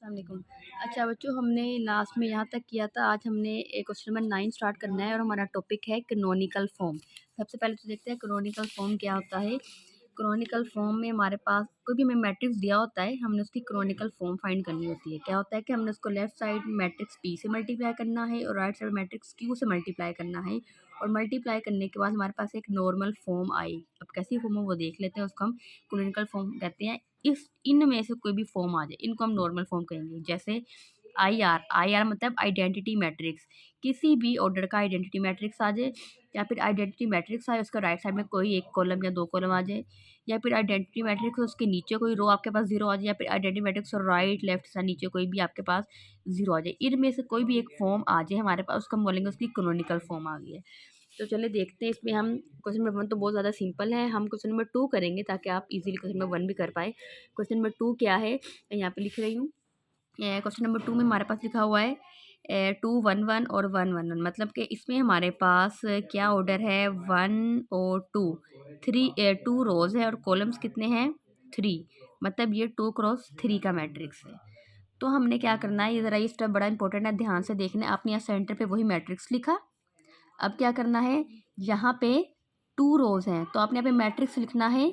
वालेकुम। अच्छा बच्चों, हमने लास्ट में यहाँ तक किया था। आज हमने क्वेश्चन नंबर 9 स्टार्ट करना है और हमारा टॉपिक है कैनोनिकल फॉर्म। सबसे पहले तो देखते हैं कैनोनिकल फॉर्म क्या होता है। कैनोनिकल फॉर्म में हमारे पास कोई भी हमें मैट्रिक्स दिया होता है, हमने उसकी कैनोनिकल फॉर्म फाइंड करनी होती है। क्या होता है कि हमने उसको लेफ्ट साइड मैट्रिक्स पी से मल्टीप्लाई करना है और राइट साइड मैट्रिक्स क्यू से मल्टीप्लाई करना है, और मल्टीप्लाई करने के बाद हमारे पास एक नॉर्मल फॉर्म आई। अब कैसी फॉर्म है वो देख लेते हैं, उसको हम कैनोनिकल फॉर्म कहते हैं। इस इनमें से कोई भी फॉर्म आ जाए, इनको हम नॉर्मल फॉर्म कहेंगे। जैसे आई आर मतलब आइडेंटिटी मैट्रिक्स, किसी भी ऑर्डर का आइडेंटिटी मैट्रिक्स आ जाए, या फिर आइडेंटिटी मैट्रिक्स आए उसका राइट साइड में कोई एक कॉलम या दो कॉलम आ जाए, या फिर आइडेंटिटी मैट्रिक्स उसके नीचे कोई रो आपके पास जीरो आ जाए, या फिर आइडेंटिटी मैट्रिक्स और राइट लेफ्ट से नीचे कोई भी आपके पास जीरो आ जाए। इनमें से कोई भी एक फॉर्म आ जाए हमारे पास, उसको हम बोलेंगे उसकी कैनोनिकल फॉर्म आ गई है। तो चलिए देखते हैं इसमें हम। क्वेश्चन नंबर 1 तो बहुत ज़्यादा सिंपल है, हम क्वेश्चन नंबर 2 करेंगे ताकि आप इजीली क्वेश्चन नंबर 1 भी कर पाए। क्वेश्चन नंबर 2 क्या है, मैं यहाँ पे लिख रही हूँ। क्वेश्चन नंबर 2 में हमारे पास लिखा हुआ है 2 1 1 और 1 1 1, मतलब कि इसमें हमारे पास क्या ऑर्डर है, 1 और 2, 2 रोज है और कॉलम्स कितने हैं, 3, मतलब ये 2 क्रॉस 3 का मैट्रिक्स है। तो हमने क्या करना है, ये ज़रा ये स्टेप बड़ा इंपॉर्टेंट है, ध्यान से देखना है। आपने यहाँ सेंटर पे वही मैट्रिक्स लिखा। अब क्या करना है, यहाँ पे 2 रोज हैं तो आपने यहाँ पे मैट्रिक्स लिखना है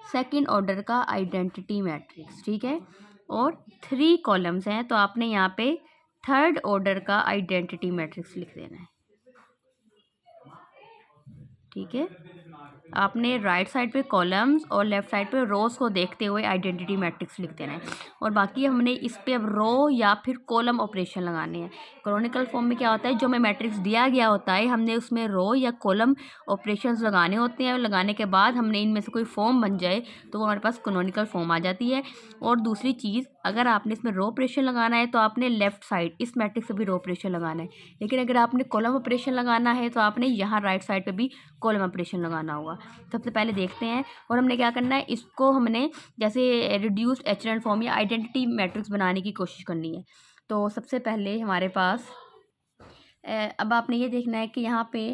सेकंड ऑर्डर का आइडेंटिटी मैट्रिक्स, ठीक है। और 3 कॉलम्स हैं तो आपने यहाँ पे थर्ड ऑर्डर का आइडेंटिटी मैट्रिक्स लिख देना है, ठीक है। आपने राइट साइड पे कॉलम्स और लेफ्ट साइड पे रोज को देखते हुए आइडेंटिटी मैट्रिक्स लिख देना है। और बाकी हमने इस पे अब रो या फिर कॉलम ऑपरेशन लगाने हैं। कैनोनिकल फॉर्म में क्या होता है, जो हमें मैट्रिक्स दिया गया होता है हमने उसमें रो या कॉलम ऑपरेशंस लगाने होते हैं, और लगाने के बाद हमने इनमें से कोई फॉर्म बन जाए तो वो हमारे पास कैनोनिकल फॉर्म आ जाती है। और दूसरी चीज़, अगर आपने इसमें रो ऑपरेशन लगाना है तो आपने लेफ्ट साइड इस मैट्रिक्स से भी रो ऑपरेशन लगाना है, लेकिन अगर आपने कॉलम ऑपरेशन लगाना है तो आपने यहाँ राइट साइड पे भी कॉलम ऑपरेशन लगाना होगा। सबसे पहले देखते हैं, और हमने क्या करना है, इसको हमने जैसे रिड्यूस्ड एचेलॉन फॉर्म या आइडेंटिटी मैट्रिक्स बनाने की कोशिश करनी है। तो सबसे पहले हमारे पास अब आपने ये देखना है कि यहाँ पे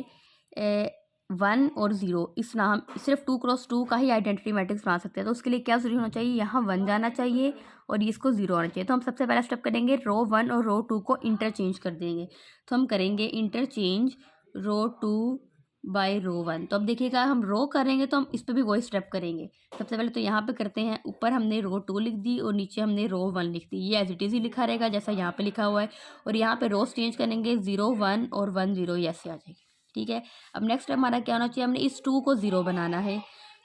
1 और 0 इस नाम सिर्फ 2 क्रॉस 2 का ही आइडेंटिटी मैट्रिक्स बना सकते हैं। तो उसके लिए क्या जरूरी होना चाहिए, यहाँ 1 जाना चाहिए और इसको 0 आना चाहिए। तो हम सबसे पहला स्टेप करेंगे, रो 1 और रो 2 को इंटरचेंज कर देंगे। तो हम करेंगे इंटरचेंज रो 2 बाय रो 1। तो अब देखिएगा, हम रो करेंगे तो हम इस पर भी वही स्टेप करेंगे। सबसे पहले तो यहाँ पे करते हैं, ऊपर हमने रो 2 लिख दी और नीचे हमने रो 1 लिख दी। ये एज इट इज़ ही लिखा रहेगा जैसा यहाँ पे लिखा हुआ है। और यहाँ पे रोज चेंज करेंगे, 0 1 और 1 0, ये ऐसे आ जाएगी, ठीक है। अब नेक्स्ट स्टेप हमारा क्या होना चाहिए, हमने इस 2 को 0 बनाना है।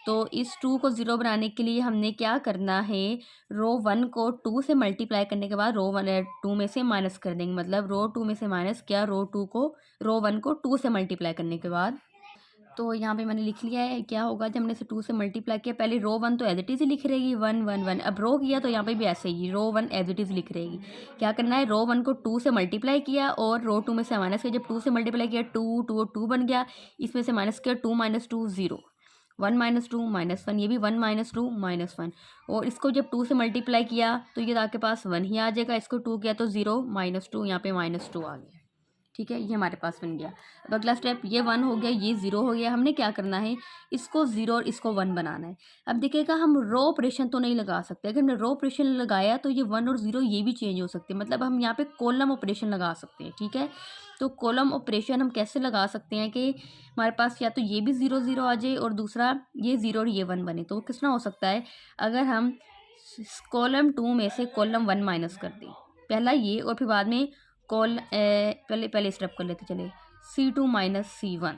तो इस 2 को 0 बनाने के लिए हमने क्या करना है, रो 1 को 2 से मल्टीप्लाई करने के बाद रो 2 में से माइनस कर देंगे। मतलब रो 2 में से माइनस किया, रो 1 को 2 से मल्टीप्लाई करने के बाद। तो यहाँ पे मैंने लिख लिया है। क्या होगा जब हमने इसे 2 से मल्टीप्लाई किया, पहले रो 1 तो एज इट इज़ ही लिख रहेगी 1 1 1। अब रो किया तो यहाँ पे भी ऐसे ही रो 1 एज इट इज़ लिख रहेगी। क्या करना है, रो 1 को 2 से मल्टीप्लाई किया और रो 2 में से माइनस किया। जब 2 से मल्टीप्लाई किया 2 2 और 2 बन गया, इसमें से माइनस किया 2 - 2 0, 1 - 2 -1, ये भी 1 - 2 -1। और इसको जब 2 से मल्टीप्लाई किया तो ये आपके पास 1 ही आ जाएगा। इसको 2 किया तो 0 -2, यहाँ पे -2 आ गया, ठीक है। ये हमारे पास बन गया। अब अगला स्टेप, ये 1 हो गया, ये 0 हो गया। हमने क्या करना है, इसको 0 और इसको 1 बनाना है। अब देखिएगा, हम रो ऑपरेशन तो नहीं लगा सकते। अगर हमने रो ऑपरेशन लगाया तो ये 1 और 0 ये भी चेंज हो सकते हैं। मतलब हम यहाँ पे कॉलम ऑपरेशन लगा सकते हैं, ठीक है। तो कॉलम ऑपरेशन हम कैसे लगा सकते हैं कि हमारे पास या तो ये भी 0 0 आ जाए और दूसरा ये 0 और ये 1 बने। तो वो किस तरह हो सकता है, अगर हम कॉलम 2 में से कॉलम 1 माइनस कर दें, पहला ये, और फिर बाद में पहले स्टेप कर लेते चले, C2 - C1।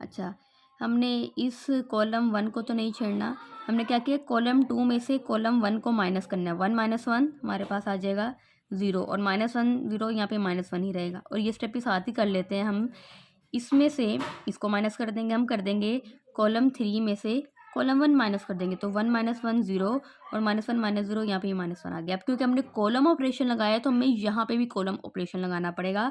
अच्छा, हमने इस कॉलम 1 को तो नहीं छेड़ना। हमने क्या किया, कॉलम 2 में से कॉलम 1 को माइनस करना है। 1 - 1 हमारे पास आ जाएगा 0, और -1 0, यहाँ पे -1 ही रहेगा। और ये स्टेप भी साथ ही कर लेते हैं हम। इसमें से इसको माइनस कर देंगे, हम कर देंगे कॉलम 3 में से कॉलम 1 माइनस कर देंगे। तो 1 - 1 0, और -1 - 0, यहाँ पे -1 आ गया। अब क्योंकि हमने कॉलम ऑपरेशन लगाया तो हमें यहाँ पे भी कॉलम ऑपरेशन लगाना पड़ेगा।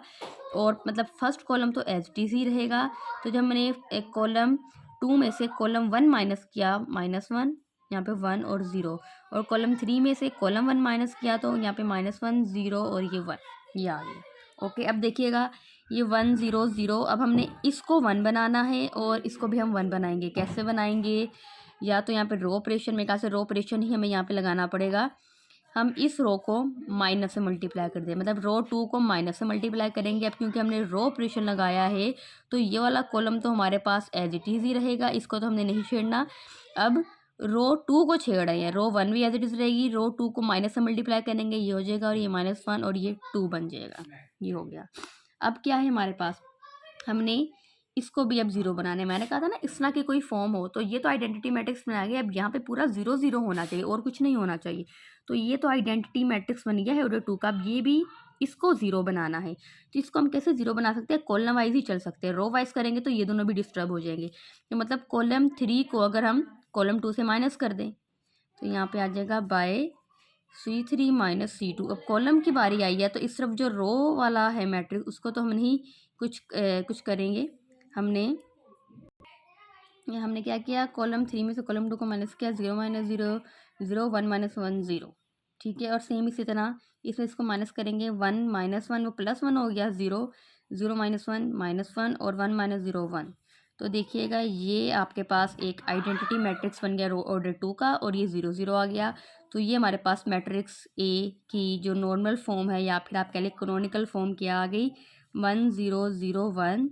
और मतलब फर्स्ट कॉलम तो एज इट इज़ ही रहेगा। तो जब मैंने एक कॉलम 2 में से कॉलम 1 माइनस किया, -1, यहाँ पे 1 और 0, और कॉलम 3 में से कॉलम 1 माइनस किया तो यहाँ पे -1 0 और ये 1, ये आ गया। ओके, अब देखिएगा, ये 1 0 0। अब हमने इसको 1 बनाना है और इसको भी हम 1 बनाएंगे। कैसे बनाएंगे, या तो यहाँ पे रो ऑपरेशन में, कहा से रो ऑपरेशन ही हमें यहाँ पे लगाना पड़ेगा। हम इस रो को माइनस से मल्टीप्लाई कर दें, मतलब रो 2 को माइनस से मल्टीप्लाई करेंगे। अब क्योंकि हमने रो ऑपरेशन लगाया है तो ये वाला कॉलम तो हमारे पास एज इट इज़ ही रहेगा, इसको तो हमने नहीं छेड़ना। अब रो 2 को छेड़ रहे हैं, रो 1 भी एज इट इज़ रहेगी, रो 2 को माइनस से मल्टीप्लाई करेंगे, ये हो जाएगा और ये -1 और ये 2 बन जाएगा, ये हो गया। अब क्या है हमारे पास, हमने इसको भी अब जीरो बनाने, मैंने कहा था ना इस तरह की कोई फॉर्म हो तो ये तो आइडेंटिटी मैट्रिक्स बना गया। अब यहाँ पे पूरा 0 0 होना चाहिए और कुछ नहीं होना चाहिए, तो ये तो आइडेंटिटी मैट्रिक्स बन गया है ऑर्डर 2 का। अब ये भी इसको ज़ीरो बनाना है, तो इसको हम कैसे ज़ीरो बना सकते हैं, कॉलम वाइज ही चल सकते हैं। रो वाइज करेंगे तो ये दोनों भी डिस्टर्ब हो जाएंगे, तो मतलब कॉलम 3 को अगर हम कॉलम 2 से माइनस कर दें तो यहाँ पे आ जाएगा बाय C3 माइनस C2। अब कॉलम की बारी आई है तो इस तरफ जो रो वाला है मैट्रिक्स उसको तो हम नहीं कुछ करेंगे। हमने क्या किया, कॉलम 3 में से कॉलम 2 को माइनस किया, 0 - 0 0 1 - 1 0, ठीक है। और सेम इसी तरह इसमें इसको माइनस करेंगे, 1 - 1 वो +1 हो गया, 0 0 - 1 -1 और 1 - 0 1। तो देखिएगा ये आपके पास एक आइडेंटिटी मैट्रिक्स बन गया रो ऑर्डर 2 का, और ये 0 0 आ गया। तो ये हमारे पास मैट्रिक्स ए की जो नॉर्मल फॉर्म है या फिर आप कह लें कैनोनिकल फॉर्म क्या आ गई, 1 0 0 1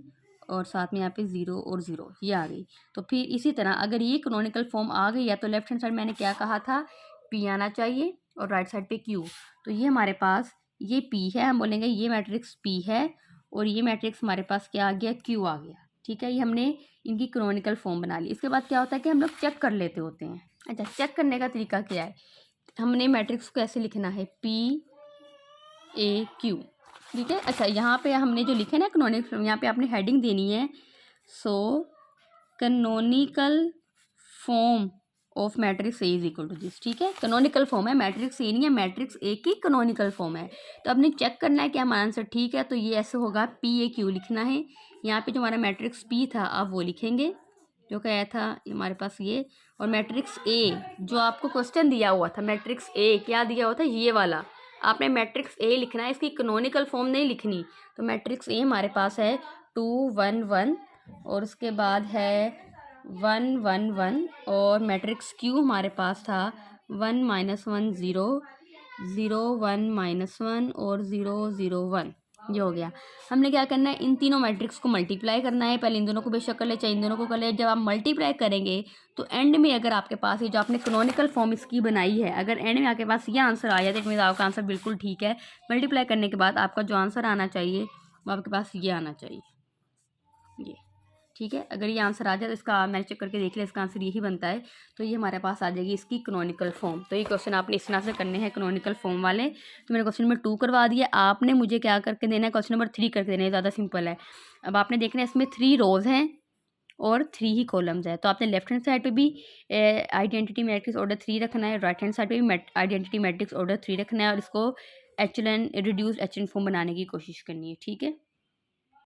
और साथ में यहाँ पे 0 और 0 ये आ गई। तो फिर इसी तरह अगर ये कैनोनिकल फॉर्म आ गई है तो लेफ्ट हैंड साइड मैंने क्या कहा था, पी आना चाहिए और राइट साइड पे क्यू। तो ये हमारे पास ये पी है, हम बोलेंगे ये मैट्रिक्स पी है और ये मैट्रिक्स हमारे पास क्या आ गया, क्यू आ गया, ठीक है। ये हमने इनकी कैनोनिकल फॉर्म बना ली। इसके बाद क्या होता है कि हम लोग चेक कर लेते होते हैं। अच्छा, चेक करने का तरीका क्या है, हमने मैट्रिक्स को कैसे लिखना है, पी ए क्यू, ठीक है। अच्छा, यहाँ पे हमने जो लिखे ना कैनोनिकल, यहाँ पे आपने हेडिंग देनी है, so canonical form of matrix A is equal to this, ठीक है। कैनोनिकल फॉर्म है, मैट्रिक्स ए नहीं है, मैट्रिक्स ए की कैनोनिकल फॉर्म है। तो आपने चेक करना है कि हमारा आंसर ठीक है, तो ये ऐसे होगा, पी ए क्यू लिखना है। यहाँ पे जो हमारा मैट्रिक्स पी था आप वो लिखेंगे, जो क्या था हमारे पास ये, और मैट्रिक्स ए जो आपको क्वेश्चन दिया हुआ था, मैट्रिक्स ए क्या दिया हुआ था, ये वाला आपने मैट्रिक्स ए लिखना है, इसकी कैनोनिकल फॉर्म नहीं लिखनी। तो मैट्रिक्स ए हमारे पास है 2 1 1 और उसके बाद है 1 1 1 और मैट्रिक्स क्यू हमारे पास था 1 - 1 0 0 1 -1 और 0 0 1, ये हो गया। हमने क्या करना है, इन तीनों मैट्रिक्स को मल्टीप्लाई करना है। पहले इन दोनों को बेशक कर ले, चाहे इन दोनों को कर ले। जब आप मल्टीप्लाई करेंगे तो एंड में अगर आपके पास ये जो आपने कैनोनिकल फॉर्म इसकी बनाई है, अगर एंड में आपके पास ये आंसर आ जाए तो इट मीन्स आपका आंसर बिल्कुल ठीक है। मल्टीप्लाई करने के बाद आपका जो आंसर आना चाहिए वो आपके पास ये आना चाहिए, ये, ठीक है। अगर ये आंसर आ जाए तो इसका मैंने चेक करके देख लिया, इसका आंसर यही बनता है, तो ये हमारे पास आ जाएगी इसकी कैनोनिकल फॉर्म। तो ये क्वेश्चन आपने इस तरह से करने हैं कैनोनिकल फॉर्म वाले। तो मैंने क्वेश्चन नंबर 2 करवा दिया, आपने मुझे क्या करके देना है, क्वेश्चन नंबर 3 करके देना है, ज़्यादा सिंपल है। अब आपने देखना है इसमें 3 रोज़ हैं और 3 ही कॉलम्स है, तो आपने लेफ्ट हैंड साइड पे भी आइडेंटिटी मैट्रिक्स ऑर्डर 3 रखना है, राइट हैंड साइड पे भी आइडेंटिटी मैट्रिक्स ऑर्डर 3 रखना है, और इसको एचलन रिड्यूस्ड एचलन फॉर्म बनाने की कोशिश करनी है, ठीक है।